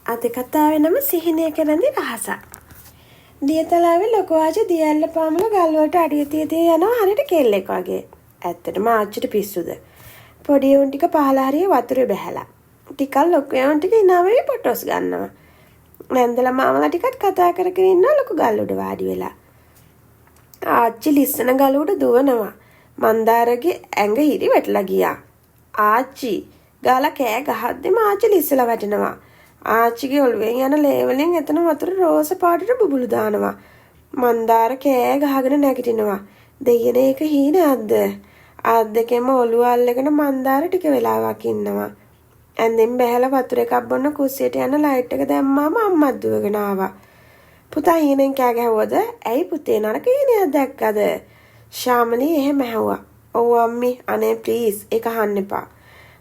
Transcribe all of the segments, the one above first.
අද කතාවේ නම සිහිනය කරන්දි රහසක්. දියතලාවේ ලොකු ආච්චි දියැල්ල පාමුල ගල් වලට අඩිය තිය යනවා හරියට කෙල්ලෙක් වගේ. ඇත්තටම ආච්චිට පිස්සුද. පොඩි උන් ටික පහලා හරිය වතුරේ බැහැලා. ටිකක් ලොකු උන් ටික ඉනාවේ ෆොටෝස් ගන්නවා. නැන්දලා මාමලා ටිකත් කතා කරගෙන ඉන්නවා ලොකු ගල් උඩ වාඩි වෙලා. ආච්චි ලිස්සන ගල උඩ දුවනවා. මන්දාරගේ ඇඟ හිරි වැටලා ගියා. ආච්චි ගාලා කෑ ගහද්දිම ආච්චි ලිස්සලා වැටෙනවා. ආච්චිගේ ඔළුවෙන් යන ලේ වලින් එතන වතුර රෝස පාටට බුබුලු දානවා. මන්දාර කෑ ගහගෙන නැගිටිනවා. දෙයනේ එක හීනයක්ද? ආත් දෙකෙම ඔළුව අල්ලගෙන මන්දාර ටික වෙලාවක් ඉන්නවා. ඇඳෙන් බැහැලා වතුර එකක් බොන්න කුස්සියට යන ලයිට් එක දැම්මාම අම්මත් දුවගෙන ආවා. පුතා හීනෙන් කෑ ගැහුවද? ඇයි පුතේ නරක හීනයක් දැක්කද? ශාමලී එහෙම ඇහුවා. ඔව් අම්මි අනේ ප්ලීස් ඒක අහන්න එපා.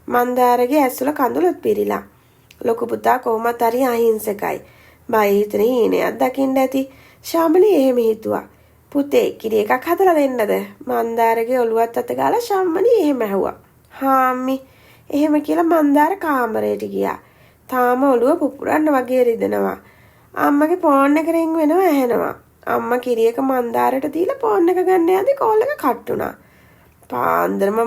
මන්දාරගේ ඇස්වල කඳුළුත් පිරීලා. ලොකු පුතා කොහොමත් හරි අහිංසකයි. බය හිතෙන හීනයක් දකින්න ඇති. ශාමලී එහෙම හිතුවා. පුතේ කිරි එකක් හදලා දෙන්නද? මන්දාරගේ ඔළුවත් අත ගාලා ශාමලී එහෙම ඇහුවා. හා අම්මි එහෙම කියලා මන්දාර කාමරයට ගියා. තාම ඔළුව පුපුරන්න වගේ රිදෙනවා. අම්මගේ ෆෝන් එක රින් වෙනවා ඇහෙනවා. අම්මා කිරි එක මන්දාරට දීලා ෆෝන් එක ගන්න යද්දි කෝල් එක කට් වුණා. පාන්දරම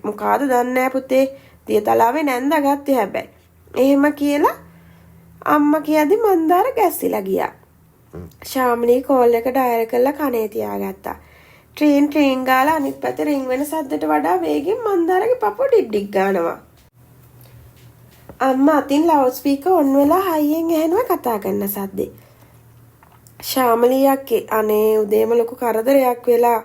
මොකාද දන්නේ නැහැ පුතේ. දියතලාවේ නැන්දා ගත්තේ හැබැයි. එහෙම කියලා අම්මා කියද්දි මන්දාර ගැස්සිලා ගියා. ශාමලී කෝල් එක ඩයල් කරලා කනේ තියාගත්තා. ට්‍රීන් ගාලා අනිත් පැත්තේ රින් වෙන සද්දට වඩා වේගෙන් මන්දාරගේ පපුව ඩික් ගානවා. අම්මා අතින් ලවුඩ් ස්පීකර් ඔන් වෙලා හයියෙන් ඇහෙනවා කතා කරන සද්දේ. ශාමලී අක්කේ අනේ උදේම ලොකු කරදරයක් වෙලා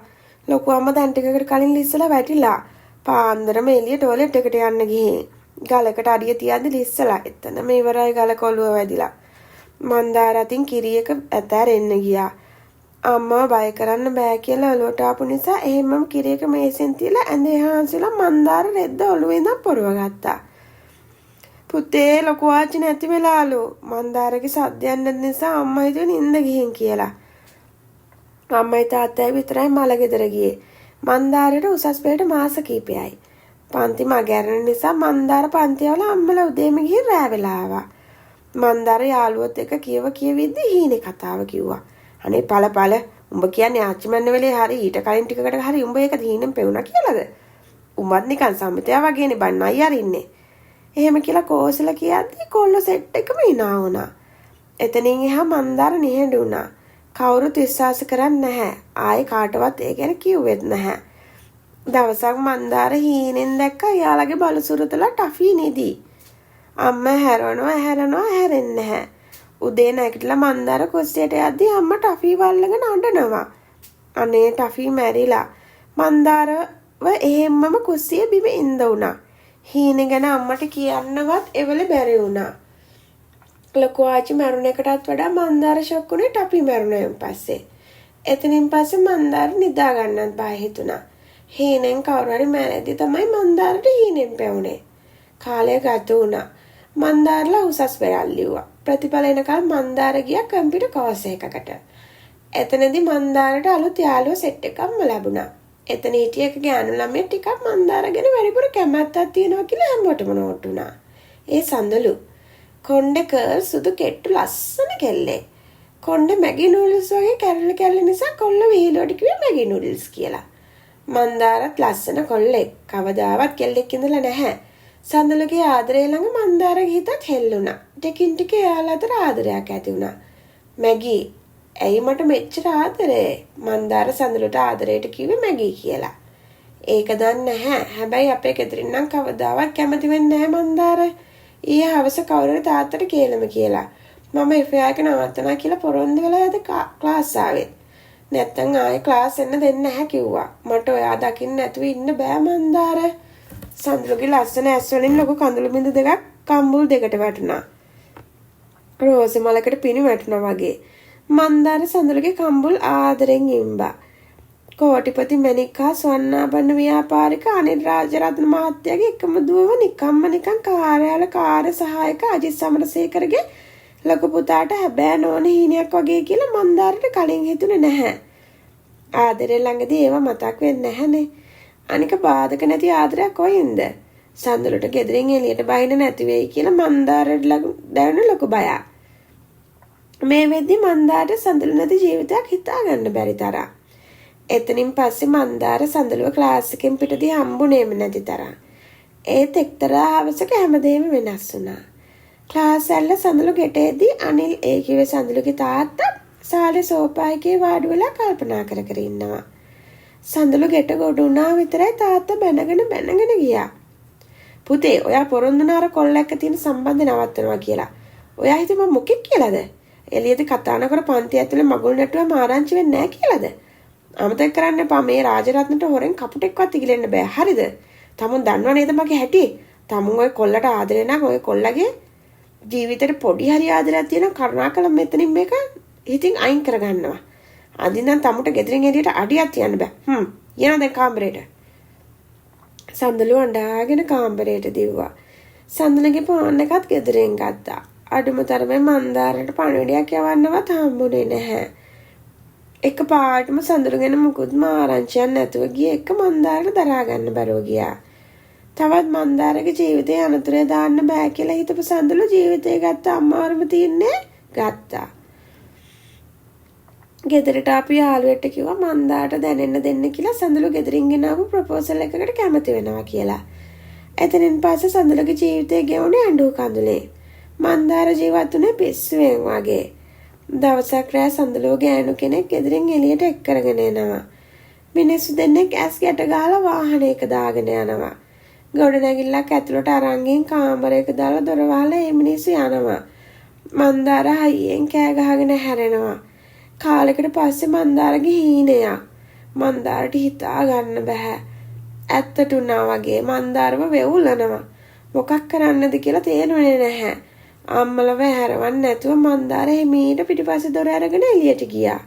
ලොකු අම්මා දැන් ටිකකට කලින් ලිස්සලා වැටිලා. පාන්දරම එළිය ටොයිලට් එකට යන්න ගිහින් ගලකට අඩිය තියද්දි ලිස්සලා එතනම ඉවරයි ගල කොළුව වැදිලා. මන්දාර අතින් කිරි එක ඇතැරෙන්න ගියා. අම්මා බය කරන්න බෑ කියලා ඔලුවට ආපු නිසා එහෙමම කිරි එක මේසෙන් තියලා ඇඳේ හාන්සිලා මන්දාර රෙද්ද ඔළුවේ ඉඳන් පොරව ගත්තා. පුතේ ලොකු ආච්චි නැති වෙලාලු. මන්දාරගේ සද්දයක් නැති නිසා අම්මා හිතුවේ නිින්ද ගිහින් කියලා. අම්මයි තාත්තයි විතරයි මල ගෙදර ගියේ. මන්දාරට උසස් පෙළට මාස කිහිපයයි. පන්ති මගහැරෙන නිසා මන්දාර පන්ති වල අම්මලා උදේම ගිහින් රෑ වෙලා ආවා. මන්දාර යාළුවොත් එක්ක කියවිද්දි හීනේ කතාව කිව්වා. අනේ පළ උඹ කියන්නේ ආච්චිමන්න වෙලේ හරි ඊට කලින් ටිකකට හරි උඹ ඒක හීනෙන් පෙවුනා කියලාද? උඹත් නිකන් සම්මිතයා වගේනේ බන්නයි අරින්නේ. එහෙම කියලා කෝසල කියද්දි කොල්ල සෙට් එකම hina වුණා. එතනින් එහා මන්දාර නිහඬ වුණා. කවුරුත් විශ්වාස කරන්නේ නැහැ. ආයේ කාටවත් ඒ ගැන කිව්වෙත් නැහැ. දවසක් මන්දාර හීනෙන් දැක්කා යාළගේ බලසුරතලා ටෆී නිදි. අම්මා හැරෙන්නේ නැහැ. උදේ නැගිටලා මන්දාර කුස්සියට යද්දි අම්මා ටෆී වල්ලගෙන අඬනවා. අනේ ටෆී මැරිලා. මන්දාරව එහෙම්මම කුස්සිය බිම ඉඳ උනා. හීනේ ගැන අම්මට කියන්නවත් එවල බැරි වුණා. ලොකු ආච්චි මරුණ එකටත් වඩා මන්දාර ෂොක් වුණේ ටෆී මරුණෙන් පස්සේ. එතනින් පස්සේ මන්දාර නිදා ගන්නත් බය හිතුණා. හීනෙන් කවුරු හරි මැරෙද්දි තමයි මන්දාරට හීනෙන් පැවුනේ. කාලය ගත වුණා. මන්දාරලා උසස් පෙරල් ලිව්වා. ප්‍රතිඵල එනකල් මන්දාර ගියා කම්පියුටර් කෝස් එකකට. එතනදී මන්දාරට අලුත් යාළුවෝ සෙට් එකක්ම ලැබුණා. එතන හිටිය එක ගෑනු ළමයෙක් ටිකක් මන්දාර ගැන වැඩිපුර කැමැත්තක් තියෙනවා කියලා හැමෝටම නෝට් වුණා. ඒ සඳලු කොණ්ඩේ කර්ල් සුදු කෙට්ටු ලස්සන කෙල්ලේ. කොණ්ඩේ මැගි නූඩල්ස් වගේ කැරල නිසා කොල්ල විහිළුවට කිව්වේ මැගි නූඩල්ස් කියලා. මන්දාරත් ලස්සන කොල්ලෙක්. කවදාවත් කෙල්ලෙක් ඉඳලා නැහැ. සඳලුගේ ආදරය ළඟ මන්දාරගේ හිතත් හෙල්ලුණා. ටිකින් ටික එයාලා අතර ආදරයක් ඇති වුණා. මැගි ඇයි මට මෙච්චර ආදරේ? මන්දාර සඳලුට ආදරයට කිව්වේ මැගි කියලා. ඒක දන්නේ නැහැ. හැබැයි අපේ ගෙදරින් නම් කවදාවත් කැමති වෙන්නේ නැහැ මන්දාර. ඊයේ හවස කවුරුහරි තාත්තට කියලාම කියලා. මම එෆයා එක නවත්තනවා කියලා පොරොන්දු වෙලා යද ක්ලාස් ආවේ. නැත්තම් ආයේ ක්ලාස් එන්න දෙන්නේ නැහැ කිව්වා. මට ඔයා දකින්න නැතුව ඉන්න බෑ මන්දාර. සඳලුගේ ලස්සන ඇස් වලින් ලොකු කඳුළු බිඳු දෙකක් කම්බුල් දෙකට වැටුණා. රෝසෙ මලකට පිණි වැටුණා වගේ. මන්දාර සඳලුගේ කම්බුල් ආදරෙන් ඉම්බා. කෝටිපති මණිකා ස්වර්ණාභරණ ව්‍යාපාරික අනිල් රාජරත්න මහත්තයාගේ එකම දුවව නිකන් කාර්යාල කාර්ය සහායක අජිත් සමරසේකරගේ ලොකු පුතාට හැබෑ නෝන හීනයක් වගේ කියලා මන්දාරට කලින් හිතුනේ නැහැ. ආදරේ ළඟදී ඒව මතක් වෙන්නේ නැහනේ. අනික බාධක නැති ආදරයක් කොයින්ද? සඳලුට ගෙදරින් එළියට බහින්න නැති වෙයි කියලා මන්දාරට දැවෙන ලොකු බයක්. මේ වෙද්දි මන්දාරට සඳලු නැති ජීවිතයක් හිතා ගන්න බැරි තරම්. එතනින් පස්සේ මන්දාර සඳලුව ක්ලාස් එකෙන් පිටදී හම්බුනේම නැති තරම්. ඒත් එක්තරා හවසක හැමදේම වෙනස් වුණා. ක්ලාස් ඇල්ල සඳලු ගෙටේදී අනිල් ඒ කිව්වේ සඳලුගේ තාත්තා සාලේ සෝෆා එකේ වාඩි වෙලා කල්පනා කර කර ඉන්නවා. සඳලු ගෙට ගොඩ වුණා විතරයි තාත්තා බැනගෙන ගියා. පුතේ ඔයා පොරොන්දුනාර කොල්ලෙක්ක තියෙන සම්බන්ධය නවත්තනවා කියලා. ඔයා හිතේ මම මොකෙක් කියලාද? එළියේදී කතා නොකර පන්ති ඇතුලේ මගුල් නැටුවම ආරංචි වෙන්නේ නැහැ කියලාද? අමතක කරන්න එපා මේ රාජරත්නට හොරෙන් කපුටෙක්වත් ඉගිලෙන්න බෑ. හරිද? තමුන් දන්නව නේද මගේ හැටි? තමුන් ඔය කොල්ලට ආදරේ නම් ඔය කොල්ලගේ ජීවිතේට පොඩි හරි ආදරයක් තියෙන කරුණාකර මෙතනින් මේක හිතින් අයින් කරගන්නවා. අදින්නම් තමුට ගෙදරින් එළියට අඩියක් තියන්න බෑ. යනවා දැන් කාමරේට. සඳලු අඬාගෙන කාමරේට දිව්වා. සඳලගේ ෆෝන් එකත් ගෙදරින් ගත්තා. අඩුම තරමේ මන්දාරට පණිවිඩයක් යවන්නවත් හම්බුනේ නැහැ. එකපාරටම සඳලුගෙන මුකුත්ම ආරංචියක් නැතුව ගියේ එක මන්දාරට දරා ගන්න බැරුව ගියා. තවත් මන්දාරගේ ජීවිතේ අනතුරේ දාන්න බෑ කියලා හිතපු සඳලු ජීවිතේ ගත්ත අම්මාවරම තියන්නේ ගත්තා. ගෙදරට අපි යාළුවෙක්ට කිව්වා මන්දාරට දැනෙන්න දෙන්න කියලා සඳලු ගෙදරින් ගෙනාවු ප්‍රොපෝසල් එකකට කැමති වෙනවා කියලා. එතනින් පස්සේ සඳලුගේ ජීවිතේ ගෙවුනේ අඬු කඳුලේ. මන්දාර ජීවත් වුණේ පිස්සුවෙන් වගේ. දවසක් රෑ සඳලුව ගෑනු කෙනෙක් ගෙදරින් එළියට එක් කරගෙන එනවා. මිනිස්සු දෙන්නෙක් ඇස් ගැට ගහලා වාහනයක දාගෙන යනවා. ගොඩනැගිල්ලක් ඇතුළට අරන් ගින් කාමරයක දාලා දොර වහලා ඒ මිනිස්සු යනවා. මන්දාර හයියෙන් කෑ ගහගෙන හැරෙනවා. කාලෙකට පස්සේ මන්දාරගේ හීනයක්. මන්දාරට හිතා ගන්න බෑ. ඇත්තට උනා වගේ මන්දාරව වෙවුලනවා. මොකක් කරන්නද කියලා තේරුනේ නැහැ. අම්මලව හැරවන්න නැතුව මන්දාර හිමීට පිටිපස්සේ දොර අරගෙන එළියට ගියා.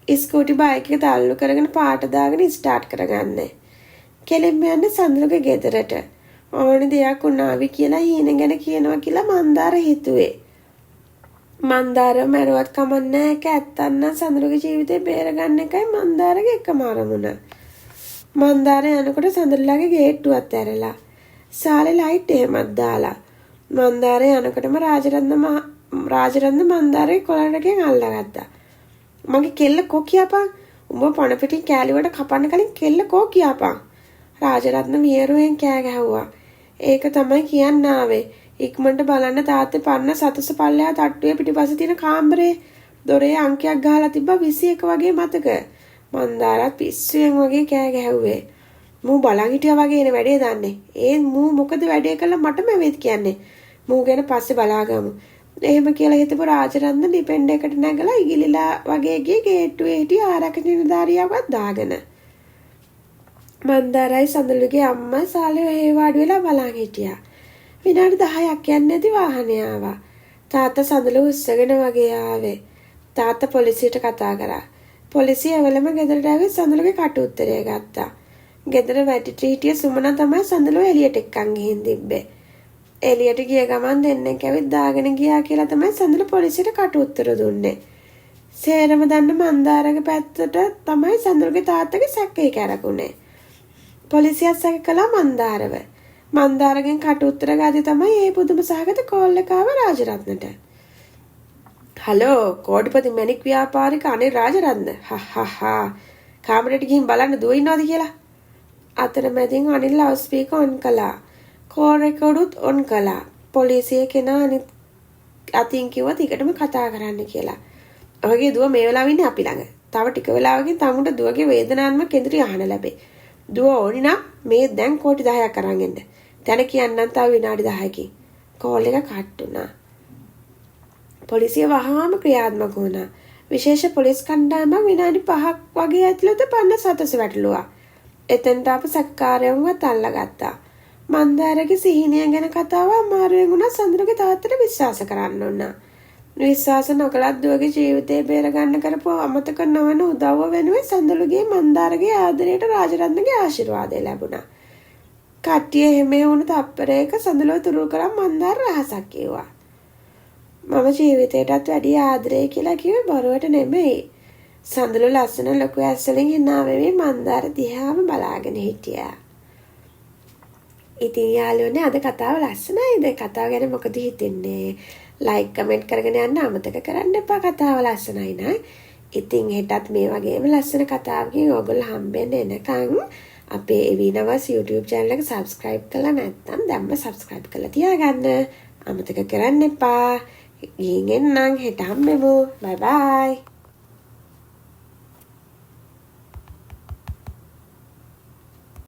ස්කූටි බයික් එක තල්ලු කරගෙන පාට දාගෙන ස්ටාර්ට් කරගන්නේ. කෙලින්ම යන්නේ සඳලුගේ ගෙදරට. ඕනි දෙයක් වුණාවි කියලා හීන ගැන කියනවා කියලා මන්දාර හිතුවේ. මන්දාර මරුවත් කමන්නේ ඒක ඇත්තන්න සඳලුගේ ජීවිතේ බේරගන්න එකයි මන්දාරගේ එකම අරමුණ. මන්දාර යනකොට සඳලුලාගේ ගේට්ටුවත් ඇරලා සාලේ ලයිට් එහෙමත් දාලා මන්දාරේ යනකොටම රාජරත්න මන්දාරේ කොළරකින් අල්ලගත්තා. මගේ කෙල්ල කෝ කියපන්. උඹ පණ පිටින් කෑලිවට කපන්න කලින් කෙල්ල කෝ කියපන්. රාජරත්න වියරුවෙන් කෑ ගැහුවා. ඒක තමයි කියන්න ආවේ. ඉක්මනට බලන්න තාත්තේ පන්න සතස පල්ලෙහා තට්ටුවේ පිටිපස්සේ තියෙන කාමරේ දොරේ අංකයක් ගහලා තිබ්බා 21 වගේ මතක. මන්දාරත් පිස්සුවෙන් වගේ කෑ ගැහුවේ. මූ බලන් හිටියා වගේ නේ වැඩේ දන්නේ. මූ මොකද වැඩේ කළා මටම වෙත් කියන්නේ. මූ ගැන පස්සේ බලාගමු. එහෙම කියලා හිතපු රාජරත්න ඩිපෙන්ඩ් එකට නැගලා ඉගිලිලා වගේ ගියේ ගේට්ටුවේ හිටිය ආරක්ෂක නිලධාරියාවත් දාගෙන. මන්දාරයි සඳලුගේ අම්මා සාලේ ඔහේ වාඩි වෙලා බලන් හිටියා. විනාඩි 10ක් යන්නේ නැති වාහනය ආවා. තාත්තා සඳලු උස්සගෙන වගේ ආවේ. තාත්තා පොලිසියට කතා කරා. පොලිසිය එවලම ගෙදරට ආවේ සඳලුගේ කට උත්තරය ගත්තා. ගෙදර වැටිටි හිටිය සුමන තමයි සඳලුව එළියට එක්කන් ගිහින් තිබ්බේ. එළියට ගිය ගමන් දෙන්නෙක් ඇවිත් දාගෙන ගියා කියලා තමයි සඳලු පොලිසියට කට උත්තර දුන්නේ. සේරම දන්න මන්දාරගේ පැත්තට තමයි සඳලුගේ තාත්තගේ සැකේ කැරකුනේ. පොලිසියත් සැක කළා මන්දාරව. මන්දාරගෙන් කට උත්තර ගාදී තමයි මේ පුදුම සහගත කෝල් එක ආව රාජරත්නට. හලෝ කෝටිපති මැණික් ව්‍යාපාරික අනේ රාජරත්න. හහහා කාමරේට ගිහින් බලන්න දුව ඉන්නවද කියලා. අතරමැදින් අනිල් ලවුඩ් ස්පීකර් ඔන් කළා. කෝල් රෙකෝඩුත් ඔන් කළා. පොලිසිය කෙනා අනිත් අතින් කිව්වා ටිකටම කතා කරන්න කියලා. ඔහුගේ දුව මේ වෙලාවෙ ඉන්නේ අපි ළඟ. තව ටික වෙලාවකින් තමුන්ට දුවගේ වේදනාත්මක කෙඳිරි අහන්න ලැබේ. දුව ඕනි නම් මේ දැන් කෝටි 10ක් අරන් එන්න. දැන් කියන්නම් තව විනාඩි 10කින්. කෝල් එක කට් වුණා. පොලිසිය වහාම ක්‍රියාත්මක වුණා. විශේෂ පොලිස් කණ්ඩායමක් විනාඩි 5ක් වගේ ඇතුළත පන්න සතස වැටලුවා. එතෙන්ට අප සැකකාරයන්වත් අල්ලගත්තා. මන්දාරගේ සිහිනය ගැන කතාව අමාරුවෙන් වුණා සඳරුගේ තාත්තට විශ්වාස කරන්න ඕන. විශ්වාස නොකලත් දුවගේ ජීවිතේ බේරගන්න කරපු අමතක නොවන උදව්ව වෙනුවෙන් සඳලුගේ මන්දාරගේ ආදරයට රාජරත්නගේ ආශිර්වාදය ලැබුණා. කට්ටිය හැම වුණු තප්පරයක සඳලුව තුරු කරන් මන්දාර රහසක් කිව්වා. මම ජීවිතේටත් වැඩි ආදරේ කියලා කිව්වේ බොරුවට නෙමෙයි. සඳලු ලස්සන ලොකු ඇස් වලින් hina වෙවි මන්දාර දිහාම බලාගෙන හිටියා. ඉතින් යාළුවනේ අද කතාව ලස්සනයිද? කතාව ගැන මොකද හිතෙන්නේ? ලයික් කමෙන්ට් කරගෙන යන්න අමතක කරන්න එපා කතාව ලස්සනයි නේද? ඉතින් හෙටත් මේ වගේම ලස්සන කතාවකින් ඔයගොල්ලෝ හම්බෙන්න එනකන් අපේ එවිනවස් YouTube channel එක subscribe කරලා නැත්නම් දැම්ම subscribe කරලා තියාගන්න. අමතක කරන්න එපා. ගිහින් එන්නම් හෙට හම්බෙමු. bye bye.